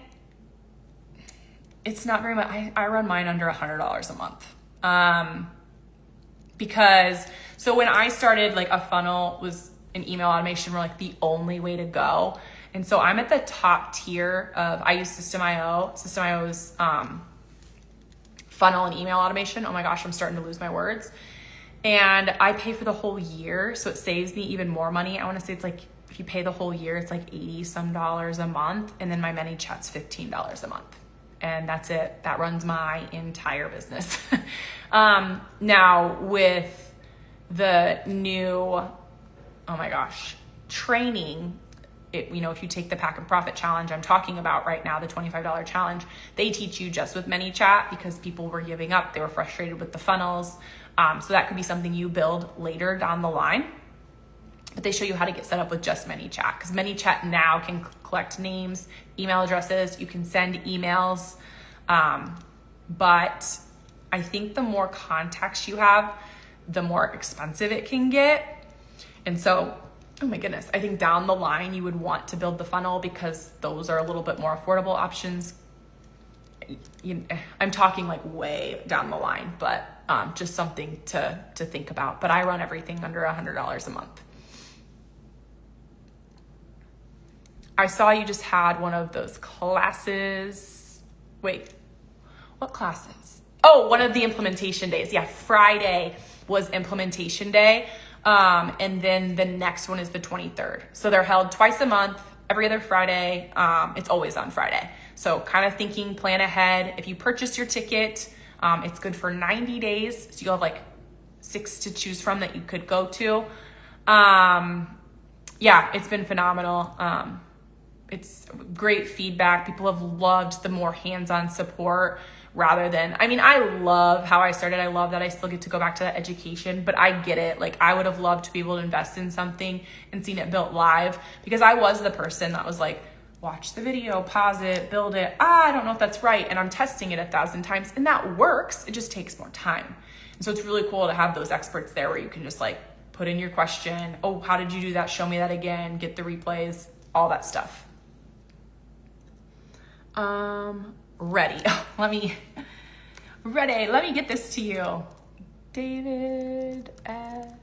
it's not very much. I run mine under $100 a month. Because when I started, a funnel was an email automation were the only way to go. And so I'm at the top tier of, I use System.io. System.io's funnel and email automation. Oh my gosh, I'm starting to lose my words. And I pay for the whole year, so it saves me even more money. I want to say it's if you pay the whole year, it's $80 some a month. And then my ManyChat's $15 a month. And that's it. That runs my entire business. Now with the new, training, if you take the Pack and Profit challenge I'm talking about right now, the $25 challenge, they teach you just with ManyChat because people were giving up. They were frustrated with the funnels. So that could be something you build later down the line. But they show you how to get set up with just ManyChat, because ManyChat now can collect names, email addresses. You can send emails. But I think the more contacts you have, the more expensive it can get. And so, oh my goodness, I think down the line you would want to build the funnel because those are a little bit more affordable options. I'm talking way down the line, but just something to think about. But I run everything under $100 a month. I saw you just had one of those classes. Wait, what classes? Oh, one of the implementation days. Yeah, Friday was implementation day. And then the next one is the 23rd. So they're held twice a month, every other Friday. It's always on Friday. So kind of thinking, plan ahead. If you purchase your ticket, it's good for 90 days. So you'll have 6 to choose from that you could go to. Yeah, it's been phenomenal. it's great feedback. People have loved the more hands-on support rather than, I mean, I love how I started. I love that I still get to go back to that education, but I get it. Like, I would have loved to be able to invest in something and seen it built live, because I was the person that was like, watch the video, pause it, build it. I don't know if that's right. And I'm testing it 1,000 times, and that works. It just takes more time. And so it's really cool to have those experts there where you can just like put in your question. Oh, how did you do that? Show me that again. Get the replays, all that stuff. Ready. Let me get this to you. David F.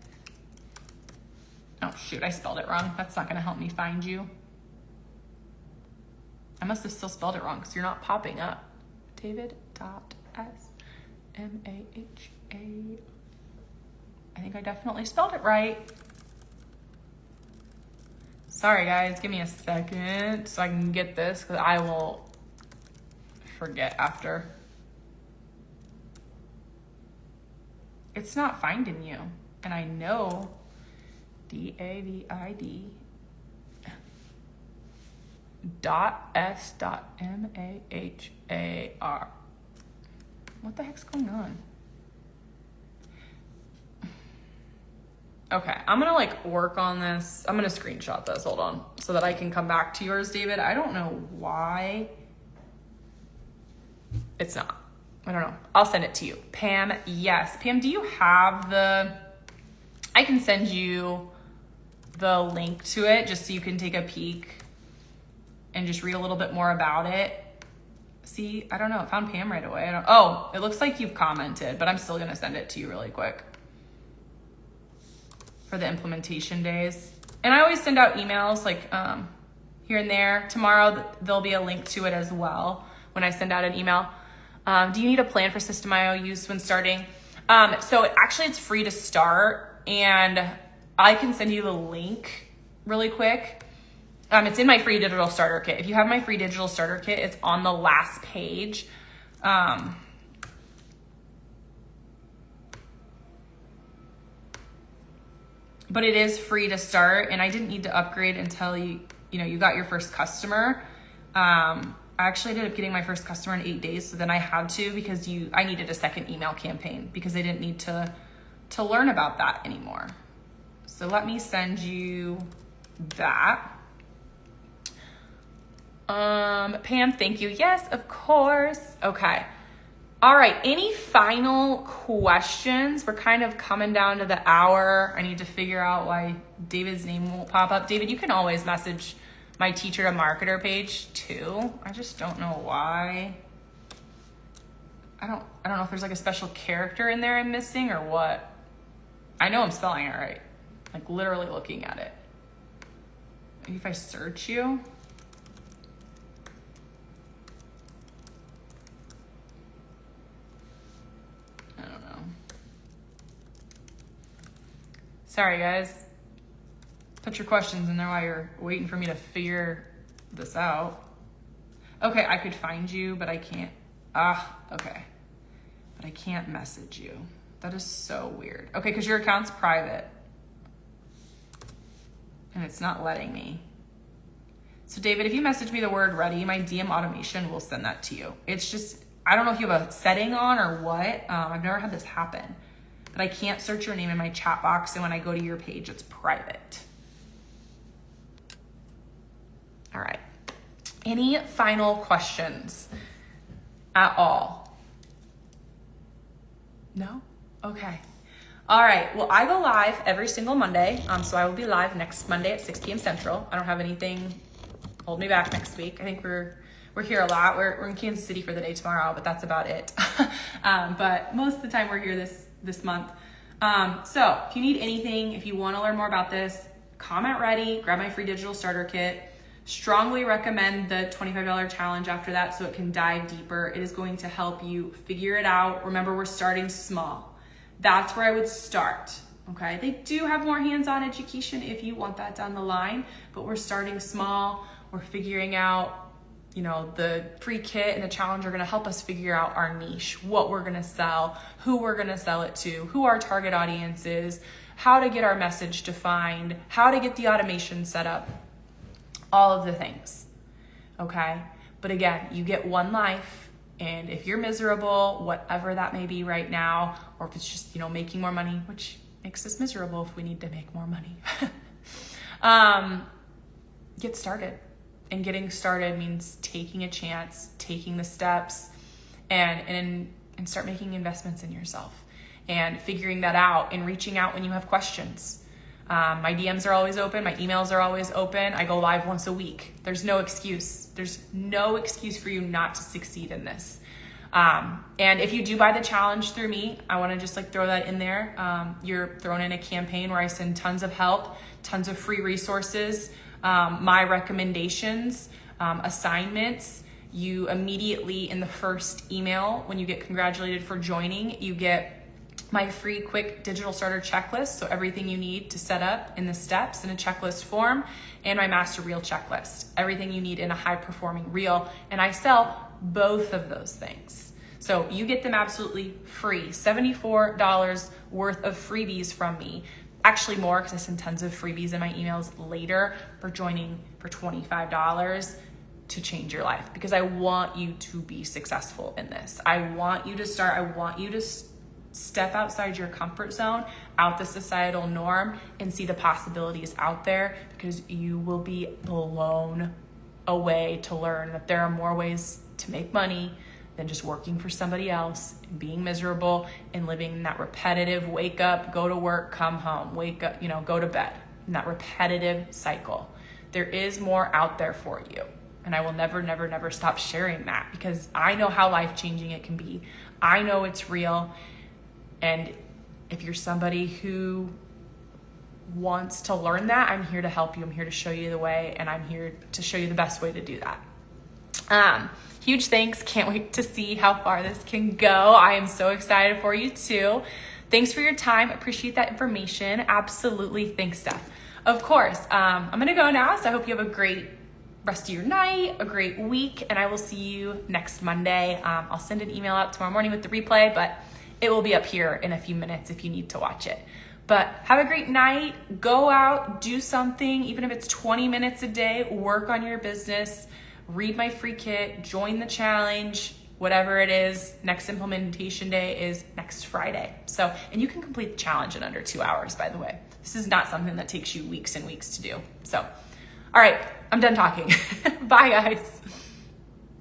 Oh shoot, I spelled it wrong. That's not gonna help me find you. I must have still spelled it wrong because you're not popping up. David.S.M.A.H.A. I think I definitely spelled it right. Sorry guys, give me a second so I can get this, because I will forget after. It's not finding you, and I know David .S.M.A.H.A.R. What the heck's going on? Okay, I'm gonna like work on this. I'm gonna screenshot this, hold on, so that I can come back to yours, David. I don't know why it's not. I don't know. I'll send it to you. Pam, yes. Pam, do you have I can send you the link to it just so you can take a peek and just read a little bit more about it. See, I don't know. It found Pam right away. It looks like you've commented, but I'm still gonna send it to you really quick for the implementation days. And I always send out emails like here and there. Tomorrow there'll be a link to it as well when I send out an email. Do you need a plan for System IO use when starting? So actually it's free to start, and I can send you the link really quick. It's in my free digital starter kit. If you have my free digital starter kit, it's on the last page. But it is free to start, and I didn't need to upgrade until you got your first customer. I actually ended up getting my first customer in 8 days, so then I had to, because I needed a second email campaign because I didn't need to learn about that anymore. So let me send you that. Pam, thank you. Yes, of course. Okay. All right. Any final questions? We're kind of coming down to the hour. I need to figure out why David's name won't pop up. David, you can always message my teacher to marketer page too. I just don't know why. I don't know if there's like a special character in there I'm missing or what. I know I'm spelling it right. Like literally looking at it. Maybe if I search you. I don't know. Sorry guys. Put your questions in there while you're waiting for me to figure this out. Okay, I could find you, but I can't. Okay. But I can't message you. That is so weird. Okay, because your account's private. And it's not letting me. So David, if you message me the word ready, my DM automation will send that to you. It's just, I don't know if you have a setting on or what. I've never had this happen. But I can't search your name in my chat box, and when I go to your page, it's private. All right. Any final questions at all? No? Okay. All right. Well, I go live every single Monday. So I will be live next Monday at 6 p.m. Central. I don't have anything hold me back next week. I think we're here a lot. We're in Kansas City for the day tomorrow, but that's about it. But most of the time we're here this month. So if you need anything, if you want to learn more about this, comment ready, grab my free digital starter kit. Strongly recommend the $25 challenge after that so it can dive deeper. It is going to help you figure it out. Remember, we're starting small. That's where I would start, okay? They do have more hands-on education if you want that down the line, but we're starting small. We're figuring out, the free kit and the challenge are gonna help us figure out our niche, what we're gonna sell, who we're gonna sell it to, who our target audience is, how to get our message defined, how to get the automation set up. All of the things. okay? But again, you get one life, and if you're miserable, whatever that may be right now, or if it's just, making more money, which makes us miserable if we need to make more money, get started. And getting started means taking a chance, taking the steps, and start making investments in yourself and figuring that out and reaching out when you have questions. My DMs are always open. My emails are always open. I go live once a week. There's no excuse. There's no excuse for you not to succeed in this. And if you do buy the challenge through me, I want to just throw that in there. You're thrown in a campaign where I send tons of help, tons of free resources, my recommendations, assignments. You immediately in the first email, when you get congratulated for joining, you get my free quick digital starter checklist. So everything you need to set up in the steps in a checklist form, and my master reel checklist, everything you need in a high performing reel. And I sell both of those things. So you get them absolutely free, $74 worth of freebies from me. Actually more, because I send tons of freebies in my emails later for joining for $25 to change your life, because I want you to be successful in this. I want you to start. I want you to step outside your comfort zone, out the societal norm, and see the possibilities out there, because you will be blown away to learn that there are more ways to make money than just working for somebody else and being miserable and living in that repetitive wake up, go to work, come home, wake up, go to bed, in that repetitive cycle. There is more out there for you. And I will never, never, never stop sharing that, because I know how life-changing it can be. I know it's real. And if you're somebody who wants to learn that, I'm here to help you. I'm here to show you the way, and I'm here to show you the best way to do that. Huge thanks. Can't wait to see how far this can go. I am so excited for you too. Thanks for your time. Appreciate that information. Absolutely. Thanks, Steph. Of course, I'm going to go now. So I hope you have a great rest of your night, a great week, and I will see you next Monday. I'll send an email out tomorrow morning with the replay, but it will be up here in a few minutes if you need to watch it. But have a great night. Go out, do something, even if it's 20 minutes a day, work on your business, read my free kit, join the challenge, whatever it is. Next implementation day is next Friday. So, and you can complete the challenge in under 2 hours, by the way. This is not something that takes you weeks and weeks to do. So, all right, I'm done talking. Bye, guys.